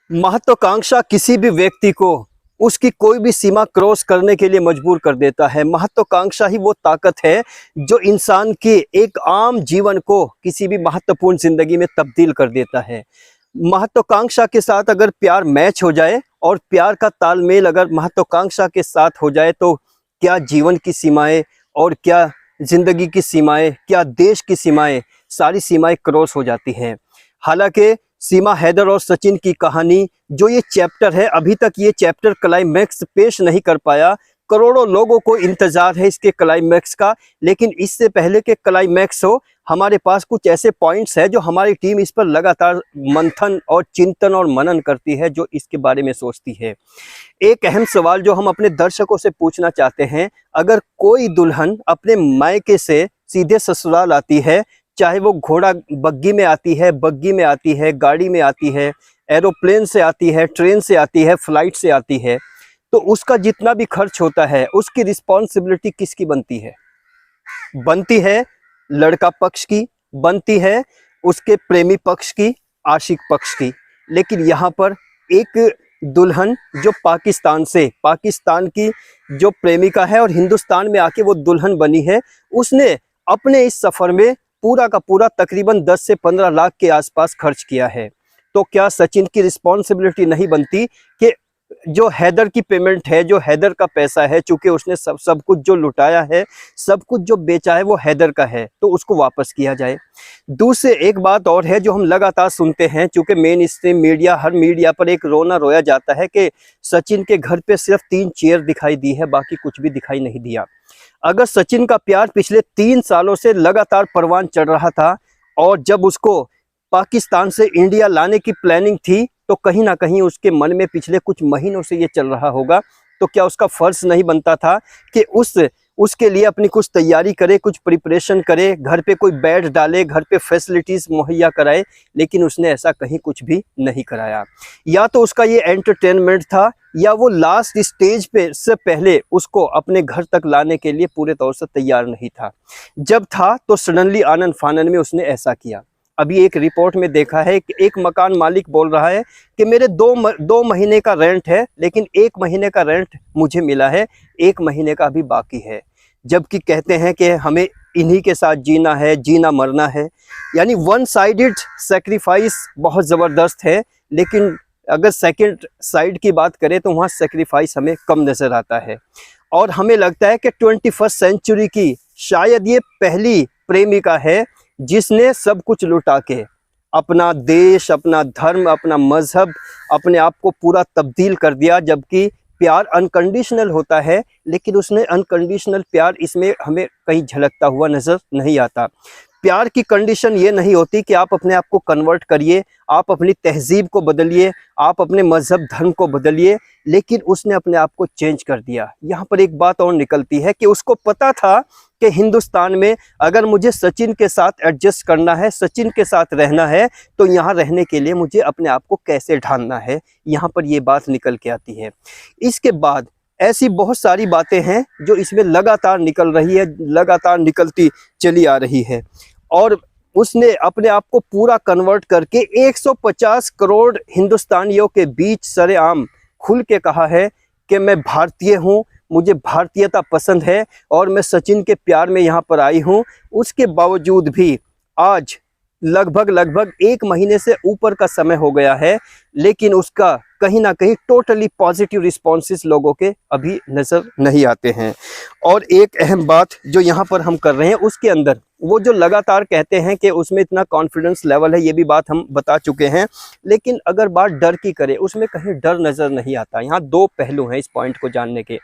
महत्वाकांक्षा किसी भी व्यक्ति को उसकी कोई भी सीमा क्रॉस करने के लिए मजबूर कर देता है। महत्वाकांक्षा ही वो ताकत है जो इंसान के एक आम जीवन को किसी भी महत्वपूर्ण जिंदगी में तब्दील कर देता है। महत्वाकांक्षा के साथ अगर प्यार मैच हो जाए और प्यार का तालमेल अगर महत्वाकांक्षा के साथ हो जाए तो क्या जीवन की सीमाएं और क्या जिंदगी की सीमाएं, क्या देश की सीमाएं, सारी सीमाएं क्रॉस हो जाती हैं। हालांकि सीमा हैदर और सचिन की कहानी जो ये चैप्टर है, अभी तक ये चैप्टर क्लाइमैक्स पेश नहीं कर पाया। करोड़ों लोगों को इंतजार है इसके क्लाइमैक्स का, लेकिन इससे पहले के क्लाइमैक्स हो हमारे पास कुछ ऐसे पॉइंट्स है जो हमारी टीम इस पर लगातार मंथन और चिंतन और मनन करती है, जो इसके बारे में सोचती है। एक अहम सवाल जो हम अपने दर्शकों से पूछना चाहते हैं, अगर कोई दुल्हन अपने मायके से सीधे ससुराल आती है, चाहे वो घोड़ा बग्गी में आती है, बग्गी में आती है, गाड़ी में आती है, एरोप्लेन से आती है, ट्रेन से आती है, फ्लाइट से आती है, तो उसका जितना भी खर्च होता है उसकी रिस्पॉन्सिबिलिटी किसकी बनती है? बनती है लड़का पक्ष की, बनती है उसके प्रेमी पक्ष की, आशिक पक्ष की। लेकिन यहाँ पर एक दुल्हन जो पाकिस्तान की जो प्रेमिका है और हिंदुस्तान में आके वो दुल्हन बनी है, उसने अपने इस सफ़र में पूरा का पूरा तकरीबन 10 से 15 लाख के आसपास खर्च किया है। तो क्या सचिन की रिस्पॉन्सिबिलिटी नहीं बनती कि जो हैदर की पेमेंट है, जो हैदर का पैसा है, चूंकि उसने सब कुछ जो लुटाया है, सब कुछ जो बेचा है वो हैदर का है, तो उसको वापस किया जाए। दूसरे एक बात और है जो हम लगातार सुनते हैं, चूंकि मेन स्ट्रीम मीडिया, हर मीडिया पर एक रोना रोया जाता है कि सचिन के घर पे सिर्फ 3 चेयर दिखाई दी है, बाकी कुछ भी दिखाई नहीं दिया। अगर सचिन का प्यार पिछले 3 सालों से लगातार परवान चढ़ रहा था और जब उसको पाकिस्तान से इंडिया लाने की प्लानिंग थी, तो कहीं ना कहीं उसके मन में पिछले कुछ महीनों से ये चल रहा होगा, तो क्या उसका फर्ज नहीं बनता था कि उसके लिए अपनी कुछ तैयारी करे, कुछ प्रिपरेशन करे, घर पे कोई बेड डाले, घर पे फैसिलिटीज़ मुहैया कराए? लेकिन उसने ऐसा कहीं कुछ भी नहीं कराया। या तो उसका ये एंटरटेनमेंट था, या वो लास्ट स्टेज पे से पहले उसको अपने घर तक लाने के लिए पूरे तौर से तैयार नहीं था। जब था तो सडनली आनन फानन में उसने ऐसा किया। अभी एक रिपोर्ट में देखा है कि एक मकान मालिक बोल रहा है कि मेरे दो महीने का रेंट है, लेकिन 1 महीने का रेंट मुझे मिला है, 1 महीने का अभी बाकी है। जबकि कहते हैं कि हमें इन्हीं के साथ जीना है, जीना मरना है। यानी वन साइडेड सेक्रीफाइस बहुत ज़बरदस्त है, लेकिन अगर सेकंड साइड की बात करें तो वहाँ सेक्रीफाइस हमें कम नज़र आता है। और हमें लगता है कि 21st सेंचुरी की शायद ये पहली प्रेमिका है जिसने सब कुछ लुटा के अपना देश, अपना धर्म, अपना मजहब, अपने आप को पूरा तब्दील कर दिया। जबकि प्यार अनकंडीशनल होता है, लेकिन उसने अनकंडीशनल प्यार इसमें हमें कहीं झलकता हुआ नज़र नहीं आता। प्यार की कंडीशन ये नहीं होती कि आप अपने आप को कन्वर्ट करिए, आप अपनी तहजीब को बदलिए, आप अपने मजहब धर्म को बदलिए, लेकिन उसने अपने आप को चेंज कर दिया। यहाँ पर एक बात और निकलती है कि उसको पता था कि हिंदुस्तान में अगर मुझे सचिन के साथ एडजस्ट करना है, सचिन के साथ रहना है, तो यहाँ रहने के लिए मुझे अपने आप को कैसे ढालना है। यहाँ पर ये बात निकल के आती है। इसके बाद ऐसी बहुत सारी बातें हैं जो इसमें लगातार निकल रही है, लगातार निकलती चली आ रही है। और उसने अपने आप को पूरा कन्वर्ट करके 150 करोड़ हिंदुस्तानियों के बीच सरेआम खुल के कहा है कि मैं भारतीय हूँ, मुझे भारतीयता पसंद है और मैं सचिन के प्यार में यहाँ पर आई हूँ। उसके बावजूद भी आज लगभग 1 महीने से ऊपर का समय हो गया है, लेकिन उसका कहीं ना कहीं टोटली पॉजिटिव रिस्पॉन्सेस लोगों के अभी नज़र नहीं आते हैं। और एक अहम बात जो यहाँ पर हम कर रहे हैं, उसके अंदर वो जो लगातार कहते हैं कि उसमें इतना कॉन्फिडेंस लेवल है, ये भी बात हम बता चुके हैं। लेकिन अगर बात डर की करें, उसमें कहीं डर नज़र नहीं आता। यहाँ 2 पहलू हैं इस पॉइंट को जानने के।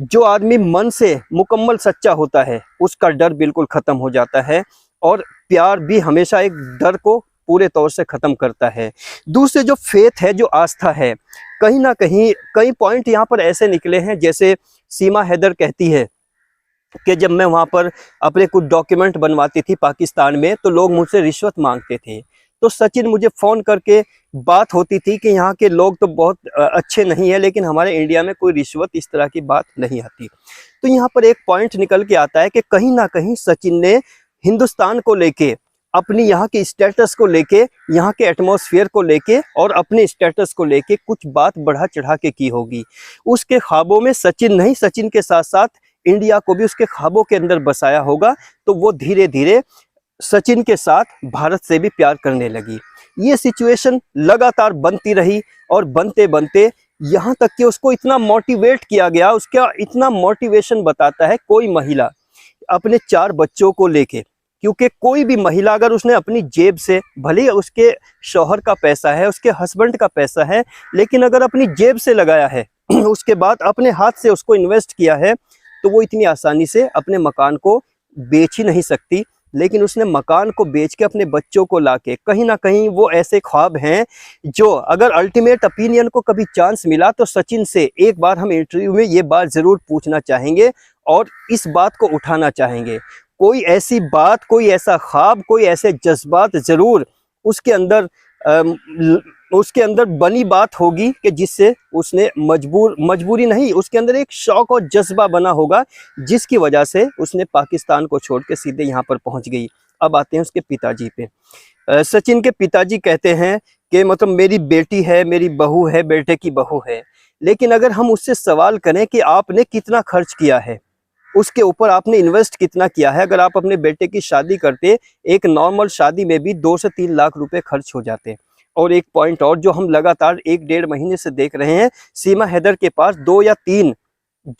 जो आदमी मन से मुकम्मल सच्चा होता है उसका डर बिल्कुल ख़त्म हो जाता है, और प्यार भी हमेशा एक डर को पूरे तौर से ख़त्म करता है। दूसरे जो फेथ है, जो आस्था है, कहीं ना कहीं कई पॉइंट यहाँ पर ऐसे निकले हैं, जैसे सीमा हैदर कहती है कि जब मैं वहाँ पर अपने कुछ डॉक्यूमेंट बनवाती थी पाकिस्तान में, तो लोग मुझसे रिश्वत मांगते थे। तो सचिन मुझे फ़ोन करके बात होती थी कि यहाँ के लोग तो बहुत अच्छे नहीं है, लेकिन हमारे इंडिया में कोई रिश्वत इस तरह की बात नहीं आती। तो यहाँ पर एक पॉइंट निकल के आता है कि कहीं ना कहीं सचिन ने हिंदुस्तान को लेके अपनी यहाँ के स्टेटस को लेके, यहाँ के एटमॉस्फेयर को लेके और अपने स्टेटस को लेके कुछ बात बढ़ा चढ़ा के की होगी। उसके ख्वाबों में सचिन नहीं, सचिन के साथ साथ इंडिया को भी उसके ख्वाबों के अंदर बसाया होगा। तो वो धीरे धीरे सचिन के साथ भारत से भी प्यार करने लगी। ये सिचुएशन लगातार बनती रही और बनते बनते यहाँ तक कि उसको इतना मोटिवेट किया गया, उसका इतना मोटिवेशन बताता है कोई महिला अपने 4 बच्चों को लेके, क्योंकि कोई भी महिला अगर उसने अपनी जेब से, भले ही उसके शौहर का पैसा है, उसके हस्बैंड का पैसा है, लेकिन अगर अपनी जेब से लगाया है उसके बाद अपने हाथ से उसको इन्वेस्ट किया है, तो वो इतनी आसानी से अपने मकान को बेच ही नहीं सकती। लेकिन उसने मकान को बेच के अपने बच्चों को लाके, कहीं ना कहीं वो ऐसे ख्वाब हैं जो अगर अल्टीमेट ओपिनियन को कभी चांस मिला तो सचिन से एक बार हम इंटरव्यू में ये बात ज़रूर पूछना चाहेंगे और इस बात को उठाना चाहेंगे। कोई ऐसी बात, कोई ऐसा ख्वाब, कोई ऐसे जज्बात ज़रूर उसके अंदर बनी बात होगी कि जिससे उसने मजबूरी नहीं, उसके अंदर एक शौक और जज्बा बना होगा, जिसकी वजह से उसने पाकिस्तान को छोड़ के सीधे यहाँ पर पहुँच गई। अब आते हैं उसके पिताजी पे। सचिन के पिताजी कहते हैं कि मतलब मेरी बेटी है, मेरी बहू है, बेटे की बहू है, लेकिन अगर हम उससे सवाल करें कि आपने कितना खर्च किया है, उसके ऊपर आपने इन्वेस्ट कितना किया है, अगर आप अपने बेटे की शादी करते, एक नॉर्मल शादी में भी 2 से 3 लाख रुपए खर्च हो जाते। और एक पॉइंट और जो हम लगातार 1-1.5 महीने से देख रहे हैं, सीमा हैदर के पास 2 या 3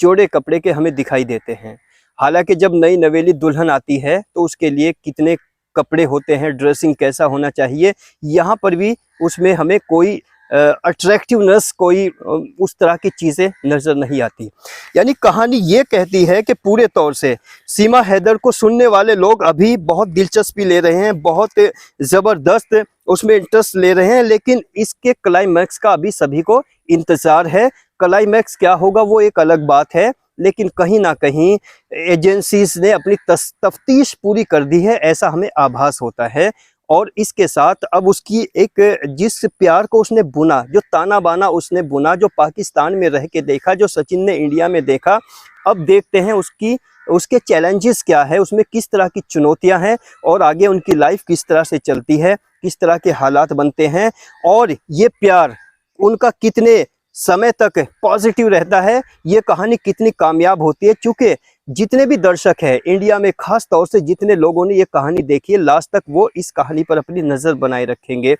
जोड़े कपड़े के हमें दिखाई देते हैं। हालांकि जब नई नवेली दुल्हन आती है तो उसके लिए कितने कपड़े होते हैं, ड्रेसिंग कैसा होना चाहिए, यहाँ पर भी उसमें हमें कोई अट्रैक्टिवनेस, कोई उस तरह की चीज़ें नज़र नहीं आती। यानी कहानी ये कहती है कि पूरे तौर से सीमा हैदर को सुनने वाले लोग अभी बहुत दिलचस्पी ले रहे हैं, बहुत ज़बरदस्त उसमें इंटरेस्ट ले रहे हैं, लेकिन इसके क्लाइमैक्स का अभी सभी को इंतज़ार है। क्लाइमैक्स क्या होगा वो एक अलग बात है, लेकिन कहीं ना कहीं एजेंसीज ने अपनी तफ्तीश पूरी कर दी है, ऐसा हमें आभास होता है। और इसके साथ अब उसकी एक, जिस प्यार को उसने बुना, जो ताना बाना उसने बुना, जो पाकिस्तान में रह के देखा, जो सचिन ने इंडिया में देखा, अब देखते हैं उसके चैलेंजेस क्या है, उसमें किस तरह की चुनौतियां हैं और आगे उनकी लाइफ किस तरह से चलती है, किस तरह के हालात बनते हैं और ये प्यार उनका कितने समय तक पॉजिटिव रहता है, ये कहानी कितनी कामयाब होती है। चूँकि जितने भी दर्शक हैं इंडिया में, खास तौर से जितने लोगों ने ये कहानी देखी है, लास्ट तक वो इस कहानी पर अपनी नज़र बनाए रखेंगे।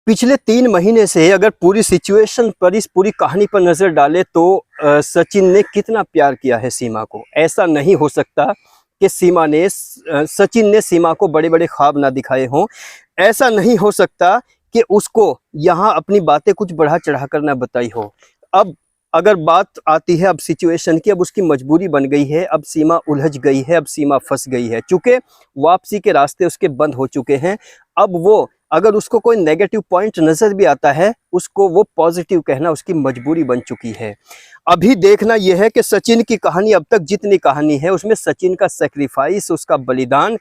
पिछले 3 महीने से अगर पूरी सिचुएशन पर, इस पूरी कहानी पर नज़र डालें तो सचिन ने कितना प्यार किया है सीमा को। ऐसा नहीं हो सकता कि सचिन ने सीमा को बड़े बड़े ख्वाब ना दिखाए हों। ऐसा नहीं हो सकता कि उसको यहाँ अपनी बातें कुछ बढ़ा चढ़ा कर ना बताई हो। अब अगर बात आती है अब सिचुएशन की, अब उसकी मजबूरी बन गई है, अब सीमा उलझ गई है, अब सीमा फंस गई है, चूँकि वापसी के रास्ते उसके बंद हो चुके हैं। अब वो अगर उसको कोई नेगेटिव पॉइंट नज़र भी आता है, उसको वो पॉजिटिव कहना उसकी मजबूरी बन चुकी है। अभी देखना यह है कि सचिन की कहानी, अब तक जितनी कहानी है उसमें सचिन का सेक्रीफाइस, उसका बलिदान,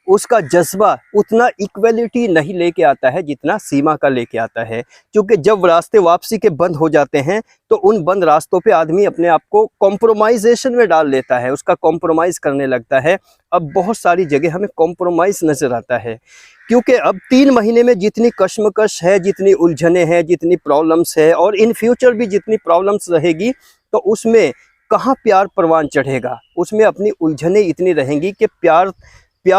उसका जज्बा उतना इक्वलिटी नहीं लेके आता है जितना सीमा का लेके आता है। क्योंकि जब रास्ते वापसी के बंद हो जाते हैं तो उन बंद रास्तों पे आदमी अपने आप को कॉम्प्रोमाइजेशन में डाल लेता है, उसका कॉम्प्रोमाइज़ करने लगता है। अब बहुत सारी जगह हमें कॉम्प्रोमाइज़ नज़र आता है, क्योंकि अब 3 महीने में जितनी कश्मकश है, जितनी उलझने हैं, जितनी प्रॉब्लम्स है और इन फ्यूचर भी जितनी प्रॉब्लम्स रहेगी, तो उसमें कहाँ प्यार परवान चढ़ेगा। उसमें अपनी उलझने इतनी रहेंगी कि प्यार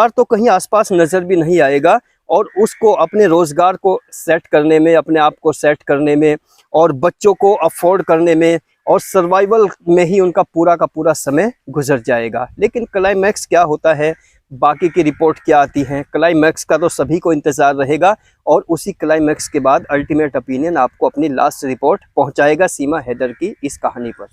तो कहीं आसपास नज़र भी नहीं आएगा। और उसको अपने रोज़गार को सेट करने में, अपने आप को सेट करने में और बच्चों को अफोर्ड करने में और सर्वाइवल में ही उनका पूरा का पूरा समय गुजर जाएगा। लेकिन क्लाइमैक्स क्या होता है, बाकी की रिपोर्ट क्या आती है, क्लाइमैक्स का तो सभी को इंतज़ार रहेगा। और उसी क्लाइमैक्स के बाद अल्टीमेट ओपिनियन आपको अपनी लास्ट रिपोर्ट पहुंचाएगा सीमा हैदर की इस कहानी पर।